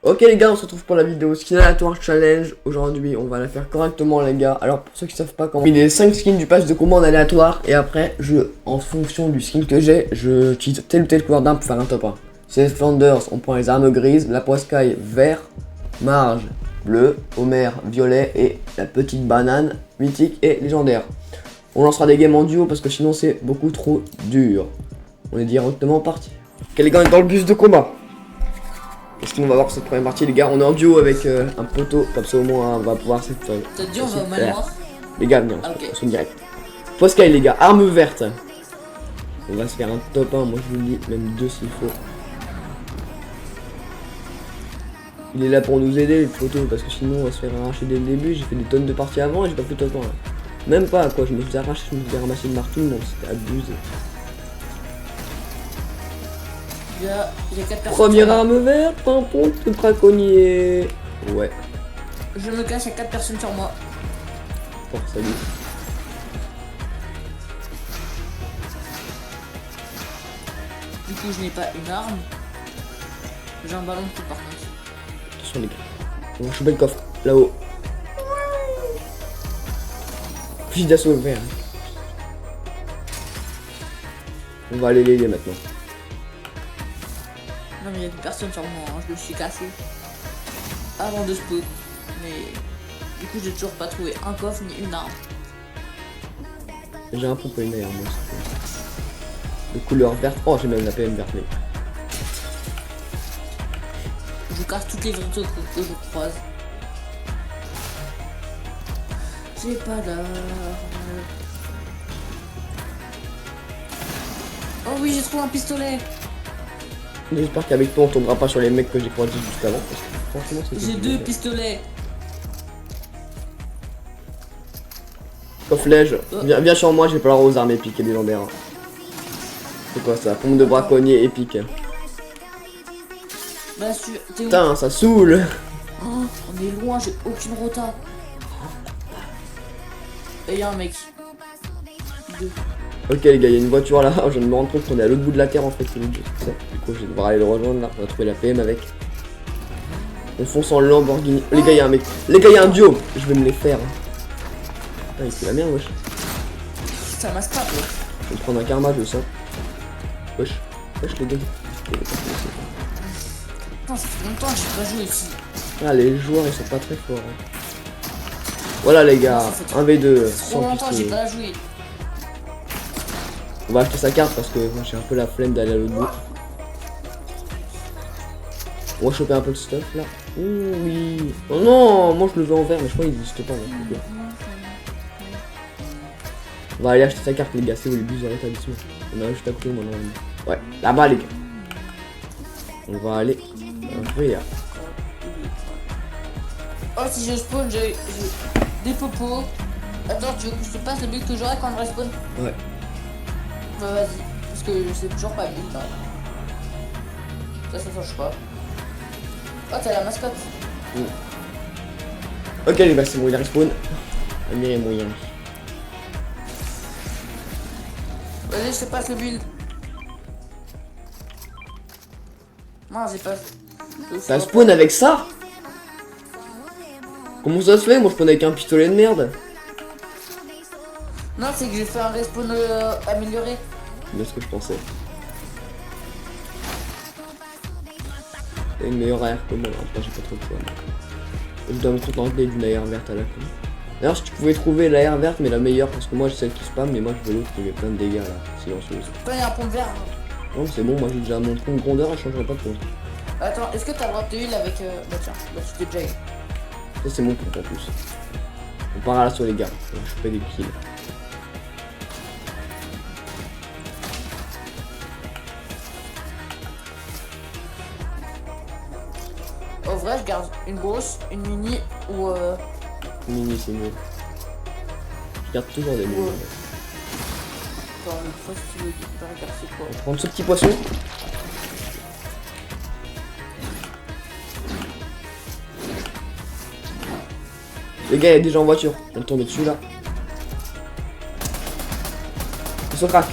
Ok les gars, on se retrouve pour la vidéo skin aléatoire challenge. Aujourd'hui on va la faire correctement les gars. Alors pour ceux qui savent pas comment, il y a les 5 skins du pass de combat en aléatoire. Et après en fonction du skin que j'ai, je utilise tel ou tel couleur d'arme pour faire un top 1. C'est les Flanders, on prend les armes grises, la poiscaille vert, Marge bleu, Homer violet et la petite banane mythique et légendaire. On lancera des games en duo parce que sinon c'est beaucoup trop dur. On est directement parti. Ok les gars, on est dans le bus de combat. Qu'est-ce qu'on va voir cette première partie les gars, on est en duo avec un poteau, comme ça au moins on va pouvoir se faire. T'as dit on va au manoir? Les gars, venez, Ok. on se direct. Poiscaille les gars, arme verte. On va se faire un top 1, moi je vous le dis, même 2 s'il faut. Il est là pour nous aider le poteau, parce que sinon on va se faire arracher dès le début. J'ai fait des tonnes de parties avant et j'ai pas fait top 1 là. Même pas quoi, je me faisais arracher, je me faisais ramasser de marre tout le monde, c'était abusé. Il y a 4 personnes. Première arme verte, pimpon, tout braconnier. Ouais, Je me cache, il y a 4 personnes sur moi. fort salut. Du coup, je n'ai pas une arme. J'ai un ballon de foot par contre. Attention les gars, on va choper le coffre, là-haut. Fusil d'assaut vert. On va aller l'aider maintenant. Non, mais il y a des personnes sur moi, hein. Je me suis cassé avant de spawn. Mais du coup, j'ai toujours pas trouvé un coffre ni une arme. J'ai un peu une air moi aussi. De couleur verte. Oh j'ai même la PM verte mais. Je casse toutes les autos que je croise. J'ai pas d'arme. Oh oui, j'ai trouvé un pistolet. J'espère qu'avec toi on tombera pas sur les mecs que j'ai croisés juste avant. Parce que franchement c'est. J'ai 2 pistolets. Cofflège, viens sur moi, j'ai pas l'air aux armes épiques et légendaires. C'est quoi ça? Pompe de braconnier épique. Bah, t'es où? Putain, ça saoule! Oh, on est loin, j'ai aucune rota. Et y'a un mec. 2. Ok les gars, il y a une voiture là, je viens de me rendre compte qu'on est à l'autre bout de la terre en fait. C'est ça. Du coup je vais devoir aller le rejoindre là, on va trouver la PM avec. On fonce en Lamborghini. Oh, les gars, il y a un mec. Les gars, il y a un duo! Je vais me les faire. Putain, il fait la merde wesh. Ça m'a scrap, ouais. Je vais me prendre un karma de ça. Wesh, wesh les gars. Putain, ça fait longtemps que j'ai pas joué ici. Ah les joueurs ils sont pas très forts. Hein. Voilà les gars, 1v2 Trop sans longtemps que j'ai pistolet. pas joué. On va acheter sa carte parce que moi j'ai un peu la flemme d'aller à l'autre bout. On va choper un peu de stuff là. Ouh, oui. Oh non, moi je le veux en vert mais je crois qu'il n'existe pas. Là. On va aller acheter sa carte les gars, c'est où les bus de rétablissement. On a juste à côté moi normalement. Ouais, là-bas les gars. On va aller vers. Oh, si je spawn, j'ai des popos. Attends, tu veux que je te passe le but que j'aurai quand je respawn? Ouais. Bah vas-y, parce que je sais toujours pas le but là. Ça change pas. Oh, t'as la mascotte. Ok les gars, c'est bon, il a respawn. Amir est moyen. Vas-y, je te passe le build. Non, j'ai pas. T'as spawn avec ça? Comment ça se fait? Moi je spawn avec un pistolet de merde. Non, c'est que j'ai fait un respawn amélioré. C'est ce que je pensais. C'est une meilleure AR que moi, après j'ai pas trop de choix. Je dois me contenter d'une AR verte à la con. D'ailleurs si tu pouvais trouver l'AR verte mais la meilleure parce que moi j'ai celle qui spam mais moi je veux l'autre qui met plein de dégâts là, silencieuse. Toi, il y a un pont vert. Non c'est bon, moi j'ai déjà mon compte grandeur, je changerai pas de compte. Attends, est-ce que t'as le droit de te heal avec. Bah tiens, bah tu t'es déjà heal. Ça c'est mon compte en plus. On part à l'assaut les gars, on va choper des kills. Au vrai, je garde une grosse, une mini ou Mini c'est mieux. Je garde toujours des mini. Attends, le poste qui veut pas regarder c'est quoi. On va prendre ce petit poisson. Les gars, il y a des gens en voiture. On va tomber dessus là. Ils sont crack.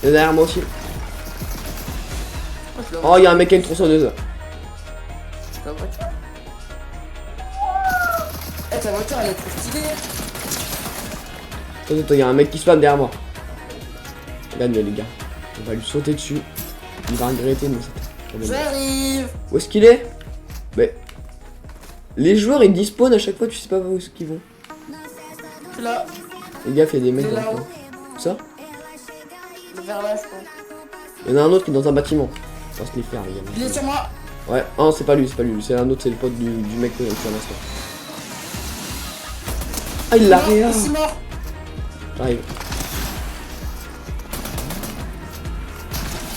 Il est derrière moi aussi. Oh, il y a un mec qui a une tronçonneuse. ta voiture. Eh, ta voiture elle est trop stylée. Attends, il y a un mec qui spawn derrière moi. Regardez les gars. On va lui sauter dessus. Il va regretter, mais c'est... J'arrive. Où est-ce qu'il est? Mais... Les joueurs ils despawnent à chaque fois, tu sais pas où est-ce qu'ils vont. Je suis là. Les gars, il y a des mecs Il est dans le là-haut. coin. Où ça? Vers là, je crois. Il y en a un autre qui est dans un bâtiment. On va se les faire, les gars. Il est sur moi. Ouais, ah non, c'est pas lui, c'est un autre, c'est le pote du mec que j'ai à l'instant. Ah, il l'a réa. Il est mort. J'arrive.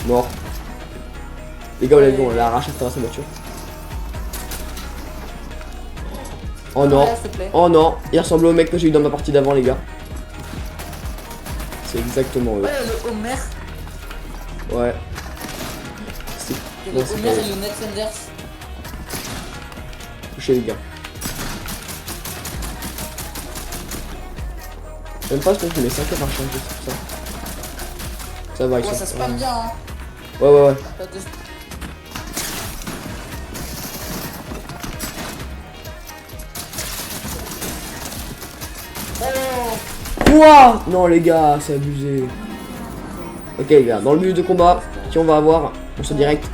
Mort. Les gars, let's go, on l'a arraché à travers sa voiture. Oh non. Ouais, s'il te plaît. Oh non, il ressemble au mec que j'ai eu dans ma partie d'avant, les gars. C'est exactement eux. Ouais, le Homer. Ouais. C'est... Il y Non, a le c'est Homer pas et eux. le Ned Sanders. Touchez les gars. J'aime pas ce qu'on fait les 5 heures à changer, c'est pour ça. Ça va, ils Ouais, sont... ça spam bien, hein. Ouais. Pas de- Oh. Ouah. Non les gars, c'est abusé. Ok les gars, dans le but de combat, qui on va avoir? On se direct.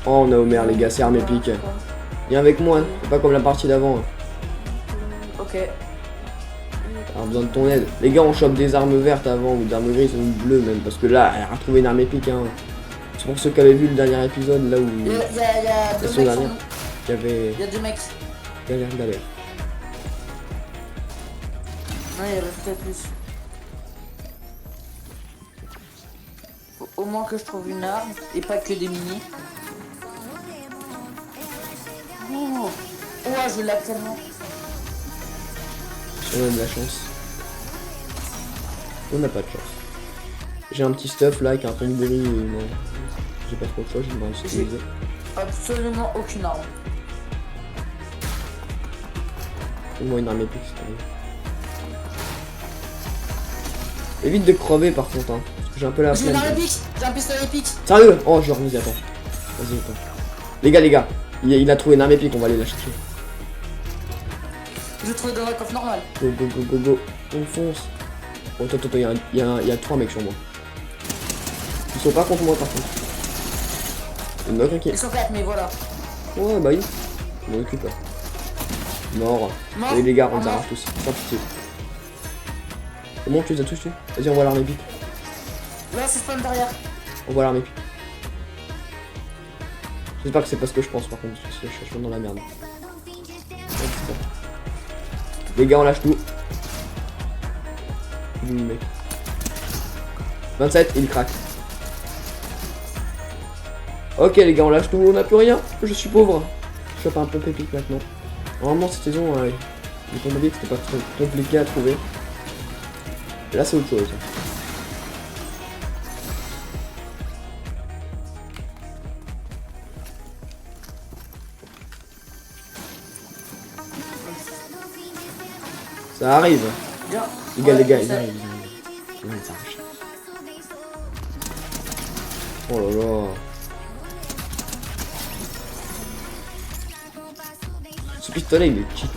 Oh on a Homer les gars, c'est arme épique. Viens avec moi, hein. C'est pas comme la partie d'avant. Hein. Ok. Alors besoin de ton aide. Les gars, on chope des armes vertes avant ou des armes grises ou bleues même, parce que là, elle a retrouvé une arme épique. Hein. C'est pour ceux qui avaient vu le dernier épisode là où Il y a la deux semaine mecs sur dernière, nous. il y avait Il y a deux mecs. galère. Non, il y avait peut-être plus. Faut au moins que je trouve une arme et pas que des mini. Oh, ouais, je l'ai tellement. Si on a de la chance. On n'a pas de chance. J'ai un petit stuff là avec un Thunberry et une... J'ai pas trop de choix, je vais l'utiliser. Absolument aucune arme. Fais-moi une arme épique, c'est pareil. Évite de crever par contre, hein, parce que j'ai un peu la J'ai une flemme. arme épique. J'ai un pistolet épique. Sérieux? Oh, je remise, attends. Vas-y, attends. Les gars, il a trouvé une arme épique, on va aller la chercher. Je l'ai trouvé dans un coffre normal. Go. On fonce. Oh, attends, il y a 3 mecs sur moi. Ils sont pas contre moi par contre. Il me qui... Ils sont 4, mais voilà. Ouais, bah oui. Je m'en occupe. Mort. Mort. Et les gars, on Oh, les mort. arrache tous. Sans pitié. Comment tu les as tous tués? Vas-y, on voit l'arme épique. Là, c'est spawn derrière. On voit l'arme épique. J'espère que c'est pas ce que je pense par contre, parce que je suis dans la merde. Ouais, c'est ça. Les gars, on lâche tout. Mec. 27, il craque. Ok les gars, on lâche tout, on n'a plus rien. Je suis pauvre. Je chope un peu épique maintenant. Normalement cette saison, les combats vite, c'était pas trop compliqué à trouver. Et là c'est autre chose. Ça arrive. Bien. Les gars, Ouais, ils ça- arrivent. Ils s'arrachent. Oh là là. Ce pistolet il est cheat.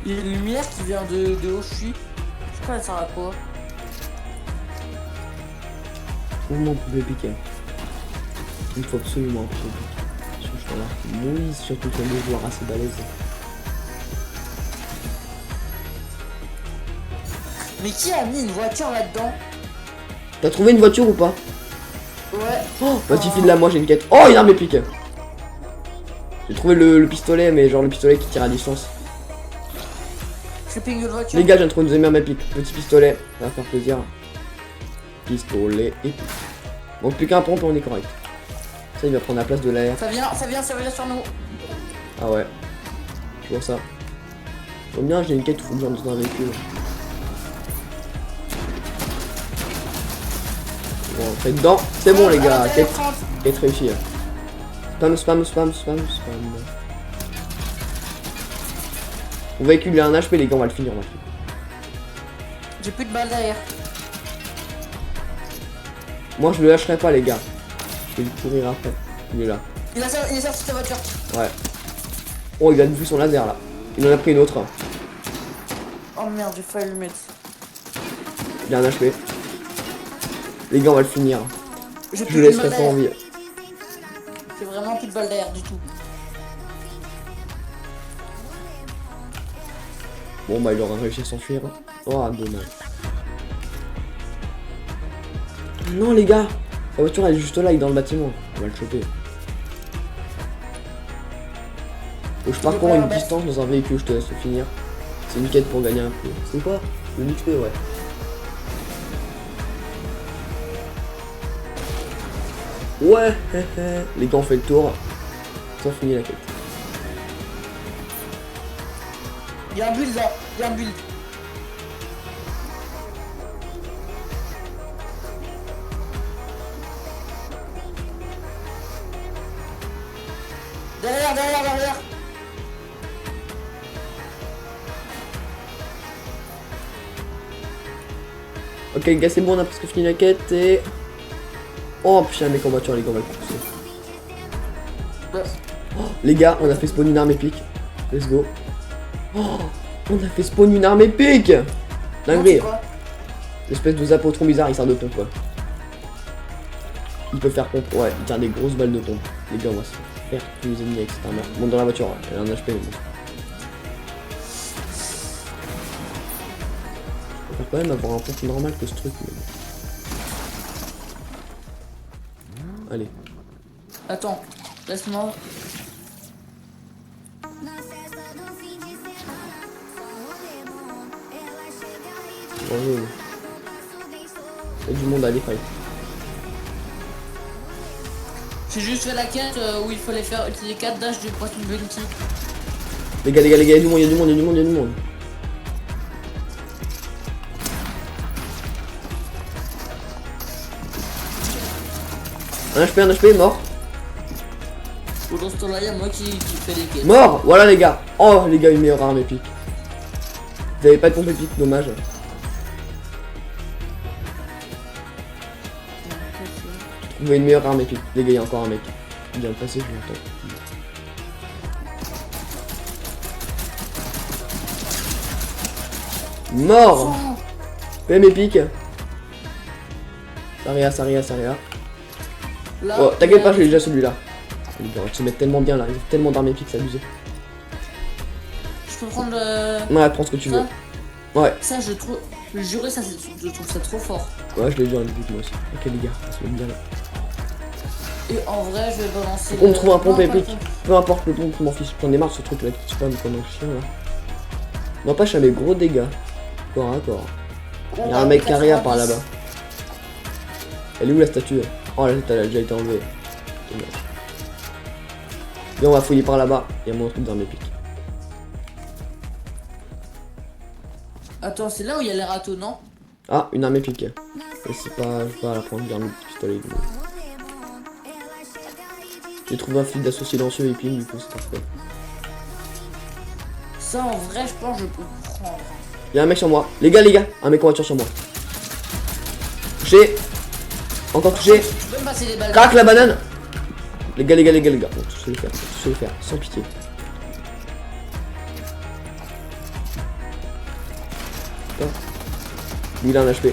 Il y a une lumière qui vient de où je suis. Je sais pas, elle sert à quoi. Comment on pouvait piquer? Il faut absolument un piquer. Je suis là. Oui, surtout qu'il y a des joueurs assez balèzes. Mais qui a mis une voiture là-dedans? T'as trouvé une voiture ou pas? Ouais. Oh, vas-y, file-la, moi j'ai une quête. Oh, une arme épique. J'ai trouvé le pistolet, mais genre le pistolet qui tire à distance. Je ping une voiture. Les gars, je viens de trouver une deuxième arme épique. Petit pistolet, ça va faire plaisir. Pistolet épique. Donc plus qu'un pompe et on est correct. Ça, il va prendre la place de l'air. Ça vient sur nous. Ah ouais. Je vois ça. Combien j'ai une quête, faut que j'entre dans un véhicule. Bon, on fait dedans. C'est bon les gars, quête réussie. Spam. Mon véhicule il a un HP les gars, on va le finir. J'ai plus de balles derrière. Moi je le lâcherai pas les gars. Je vais courir après. Il est là. Il est sorti de sa voiture. Ouais. Oh, il a vu son laser là. Il en a pris une autre. Oh merde, j'ai failli le mettre. Il a un HP. Les gars, on va le finir. J'ai Je plus le de laisserai balle pas en d'air. vie. J'ai vraiment plus de balles d'air du tout. Bon, bah, il aura réussi à s'enfuir. Oh, dommage. Non, les gars. La voiture, elle est juste là, il est dans le bâtiment. On va le choper. Faut que je parcours une distance dans un véhicule, je te laisse finir. C'est une quête pour gagner un peu. C'est quoi? Le XP, ouais. Ouais, les gars, on fait le tour. Ça finit la quête. Il y a un build là, il y a un build. Derrière. Ok, les gars, c'est bon, on a presque fini la quête et. Oh putain, mec en voiture, les gars, on va le pousser. Oh, les gars, on a fait spawn une arme épique. Let's go. Oh, on a fait spawn une arme épique. Dinguerie. L'espèce de zapotron bizarre, il sert de pompe, ouais. Il peut faire pompe, ouais, il tire des grosses balles de pompe. Les gars, on va se faire tous les ennemis avec cette arme. Monte dans la voiture, ouais. Elle a un HP. Mais... on va quand même avoir un pompe normal que ce truc. Mais... allez. Attends, laisse-moi. Bonjour. Il y a du monde à aller fight. J'ai juste fait la quête où il fallait faire utiliser 4 dash du poisson bounty. Les gars, il y a du monde, il y a du monde. Un HP, mort. Pendant ce temps-là, il y a moi qui fait les quêtes. Mort. Voilà les gars. Oh les gars, une meilleure arme épique. Vous avez pas de pompe épique, dommage. Vous avez une meilleure arme épique. Les gars, il y a encore un mec. Il vient de passer, je l'entends. Mort. PM épique. Saria. Là, Oh, t'inquiète pas, je l'ai déjà celui-là. Les gars, on se met tellement bien là, il y a tellement d'armes épiques, c'est abusé. je peux prendre le... Ouais, prends ce que tu veux. ça. Ouais. Ça, je trouve... Je jurais, ça, je trouve ça trop fort. Ouais, je l'ai déjà en épique moi aussi. Ok les gars, on se met bien là. Et en vrai, je vais balancer... On trouve un pompe non, épique. pas le pompe. Peu importe le pompe, je m'en fiche. J'en ai marre de ce truc là qui spam comme un chien là. N'empêche, j'avais gros dégâts. Corps à corps. Il y a un mec carrière par là-bas. Elle est où la statue? Oh la tête elle a déjà été enlevée. Dommage. Et on va fouiller par là-bas. Il y a mon truc d'arme épique. Attends, c'est là où il y a les râteaux, non? Ah, une arme épique. Et c'est pas. Je vais pas la prendre, une arme pistolet. J'ai trouvé un fil d'assaut silencieux et ping, du coup c'est parfait. Ça, en vrai, je pense que je peux prendre. Y'a un mec sur moi. Les gars, un mec en voiture sur moi. Touché. Encore touché. Tu peux me passer les balles? Crac la banane. Les gars. On va tous les faire, sans pitié. Putain. Lui il a un HP.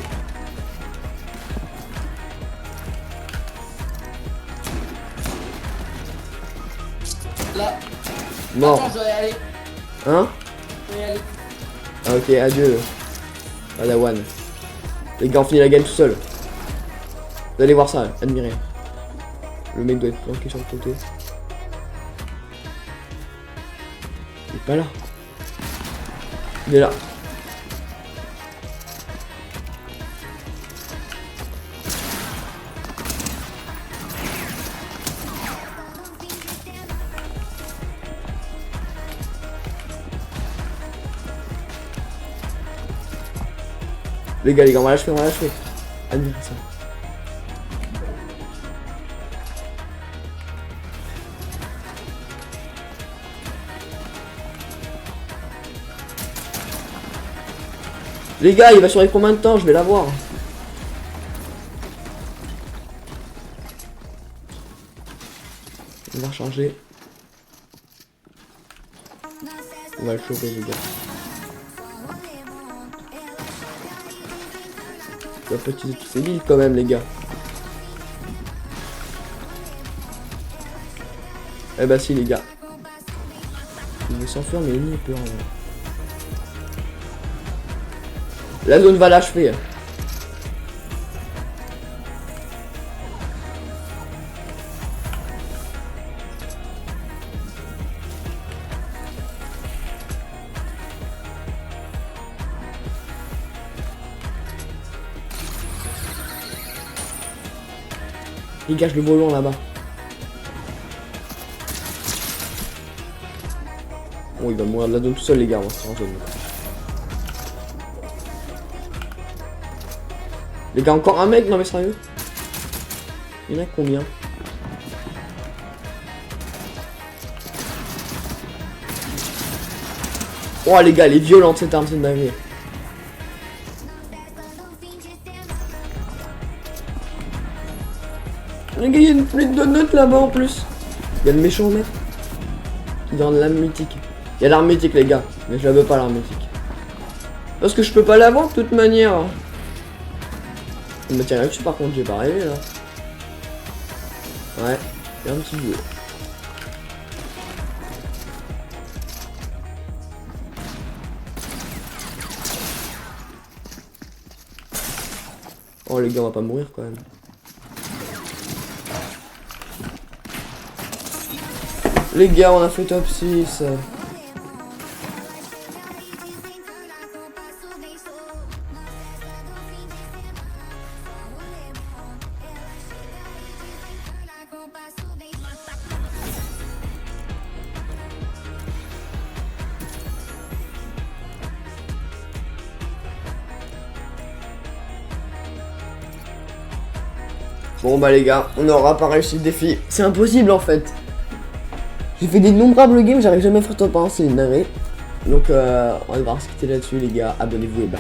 Là. Mort. Attends, je dois y aller. Hein? Je dois y aller. Ah ok, adieu. Padawan. Les gars, on finit la game tout seul. Vous allez voir ça, admirez. Le mec doit être planqué sur le côté. Il est pas là. Il est là. Les gars, on va l'achever. Admirez ça. Les gars, il va survivre combien de temps? Je vais l'avoir. On va recharger. On va le choper les gars. On va pas utiliser tous ces builds quand même les gars. Eh bah si les gars. Il veut s'enfuir mais il est peur. La zone va l'achever. Il cache le volant là-bas. Oh, il va mourir de la zone tout seul, les gars. On va se faire en zone. Les gars, encore un mec? Non, mais sérieux? Il y en a combien? Oh, les gars, elle est violente cette arme, c'est une dinguerie. Les gars, il y a une pluie de donuts là-bas en plus. Il y a le méchant mec. Il y a l'arme mythique. Il y a l'arme mythique les gars. Mais je la veux pas l'arme mythique. Parce que je peux pas l'avoir de toute manière. Il me tirait dessus par contre, j'ai pas rêvé là. Ouais, il y a un petit jeu. Oh les gars, on va pas mourir quand même. Les gars, on a fait top 6. Bon bah les gars, on n'aura pas réussi le défi. C'est impossible en fait. J'ai fait d'innombrables games, j'arrive jamais à faire top 1, c'est une dinguerie. Donc on va se quitter là-dessus les gars, abonnez-vous et bah.